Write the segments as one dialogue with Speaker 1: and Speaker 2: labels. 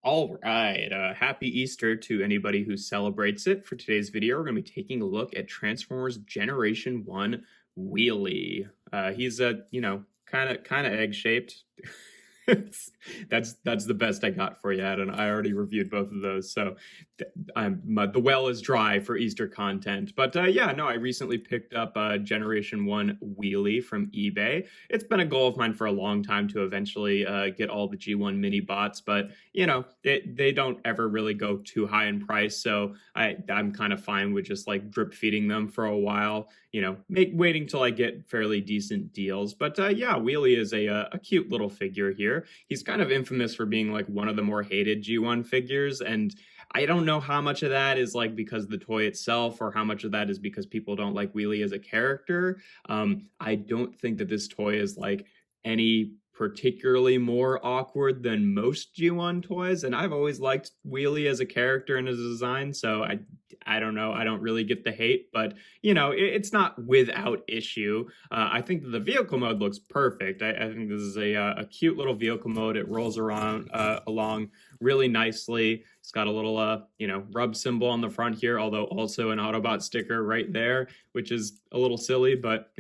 Speaker 1: All right, happy Easter to anybody who celebrates it. For today's video, we're going to be taking a look at Transformers Generation 1 Wheelie. He's kind of egg-shaped. That's the best I got for you, Adam. I already reviewed both of those, so the well is dry for Easter content. But yeah, no, I recently picked up Generation 1 Wheelie from eBay. It's been a goal of mine for a long time to eventually get all the G1 mini bots, but they don't ever really go too high in price, so I'm kind of fine with just like drip feeding them for a while. Waiting till I get fairly decent deals. But yeah, Wheelie is a cute little figure here. He's kind of infamous for being like one of the more hated G1 figures, and I don't know how much of that is like because of the toy itself or how much of that is because people don't like Wheelie as a character. I don't think that this toy is like any particularly more awkward than most G1 toys, and I've always liked Wheelie as a character and as a design, so I don't know, I don't really get the hate, but it's not without issue. I think that the vehicle mode looks perfect. I think this is a cute little vehicle mode. It rolls around along really nicely. It's got a little rub symbol on the front here, although also an Autobot sticker right there, which is a little silly, but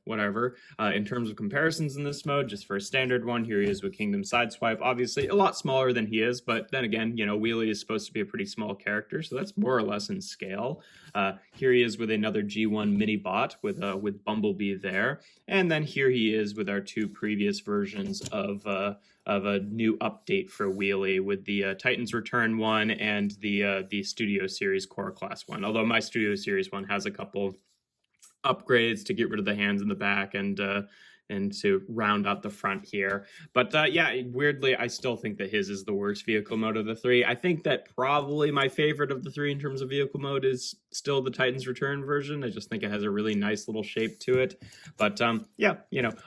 Speaker 1: whatever. In terms of comparisons in this mode, just for a standard one, here he is with Kingdom Sideswipe. Obviously a lot smaller than he is, but then again, Wheelie is supposed to be a pretty small character, so that's more or less in scale. Here he is with another G1 mini bot with Bumblebee there, and then here he is with our two previous versions of a new update for Wheelie with the Titans Return one and the Studio Series Core Class one. Although my Studio Series one has a couple upgrades to get rid of the hands in the back and to round out the front here. But yeah, weirdly, I still think that his is the worst vehicle mode of the three. I think that probably my favorite of the three in terms of vehicle mode is still the Titans Return version. I just think it has a really nice little shape to it. But yeah,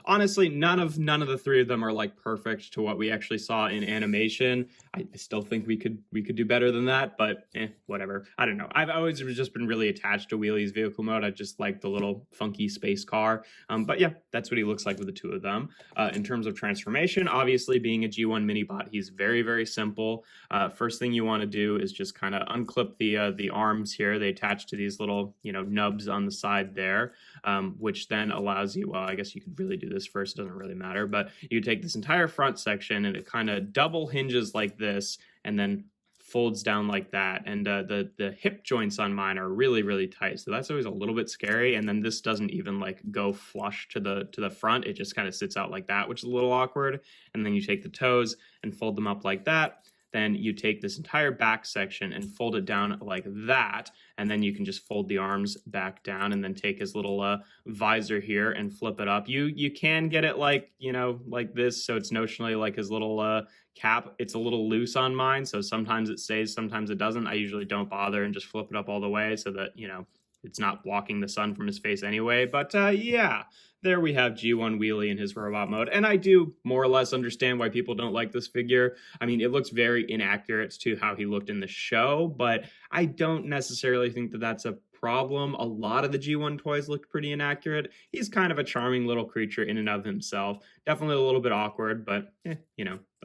Speaker 1: honestly, none of the three of them are like perfect to what we actually saw in animation. I still think we could do better than that, but whatever. I don't know. I've always just been really attached to Wheelie's vehicle mode. I just like the little funky space car. But yeah, that's what he looks like with the two of them. In terms of transformation, obviously being a G1 mini bot, he's very, very simple. First thing you want to do is just kind of unclip the arms here. They attach to these little nubs on the side there, which then allows you, well, I guess you could really do this first, it doesn't really matter, but you take this entire front section and it kind of double hinges like this and then folds down like that, and the hip joints on mine are really, really tight, so that's always a little bit scary. And then this doesn't even like go flush to the front, it just kind of sits out like that, which is a little awkward. And then you take the toes and fold them up like that. Then you take this entire back section and fold it down like that, and then you can just fold the arms back down and then take his little visor here and flip it up. You can get it like like this, so it's notionally like his little cap. It's a little loose on mine, so sometimes it stays, sometimes it doesn't. I usually don't bother and just flip it up all the way so that it's not blocking the sun from his face anyway. But yeah, there we have G1 Wheelie in his robot mode. And I do more or less understand why people don't like this figure. I mean, it looks very inaccurate to how he looked in the show, but I don't necessarily think that that's a problem. A lot of the G1 toys looked pretty inaccurate. He's kind of a charming little creature in and of himself. Definitely a little bit awkward, but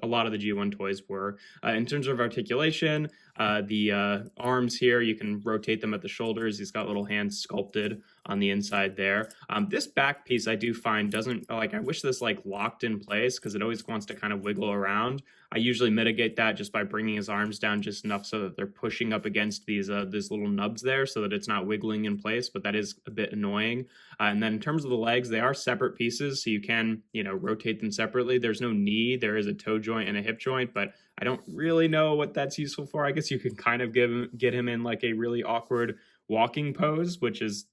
Speaker 1: a lot of the G1 toys were. In terms of articulation, the arms here, you can rotate them at the shoulders. He's got little hands sculpted on the inside there. This back piece I do find doesn't, like, I wish this like locked in place because it always wants to kind of wiggle around. I usually mitigate that just by bringing his arms down just enough so that they're pushing up against these little nubs there so that it's not wiggling in place, but that is a bit annoying. And then in terms of the legs, they are separate pieces, so you can, rotate them separately. There's no knee, there is a toe joint and a hip joint, but I don't really know what that's useful for. I guess you can kind of get him in like a really awkward walking pose, which is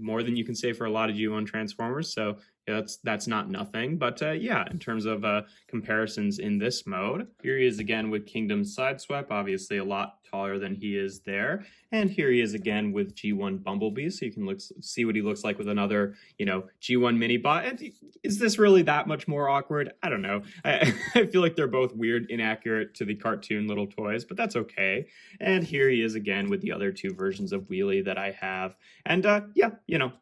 Speaker 1: more than you can say for a lot of G1 Transformers, so yeah, that's not nothing. But yeah, in terms of comparisons in this mode, here he is again with Kingdom Sideswipe, obviously a lot taller than he is there. And here he is again with G1 Bumblebee, so you can see what he looks like with another, G1 mini bot. And is this really that much more awkward? I don't know. I feel like they're both weird, inaccurate to the cartoon little toys, but that's okay. And here he is again with the other two versions of Wheelie that I have. And yeah,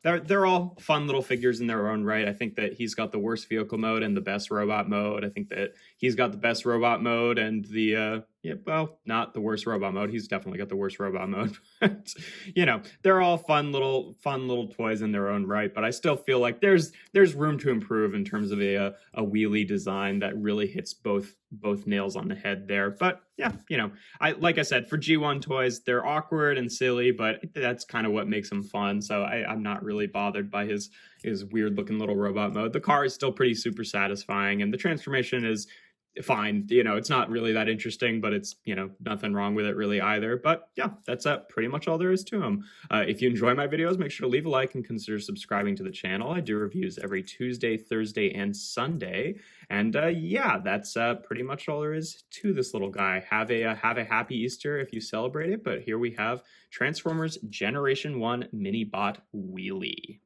Speaker 1: they're all fun little figures in their own right. I think that he's got the worst vehicle mode and the best robot mode. I think that he's got the best robot mode and the Yeah, well, not the worst robot mode. He's definitely got the worst robot mode. But, they're all fun little toys in their own right. But I still feel like there's room to improve in terms of a wheelie design that really hits both nails on the head there. But yeah, like I said, for G1 toys, they're awkward and silly, but that's kind of what makes them fun. So I'm not really bothered by his weird looking little robot mode. The car is still pretty super satisfying, and the transformation is fine. It's not really that interesting, but it's, nothing wrong with it really either. But yeah, that's pretty much all there is to them. If you enjoy my videos, make sure to leave a like and consider subscribing to the channel. I do reviews every Tuesday, Thursday, and Sunday. And yeah, that's pretty much all there is to this little guy. Have a happy Easter if you celebrate it. But here we have Transformers Generation 1 Minibot Wheelie.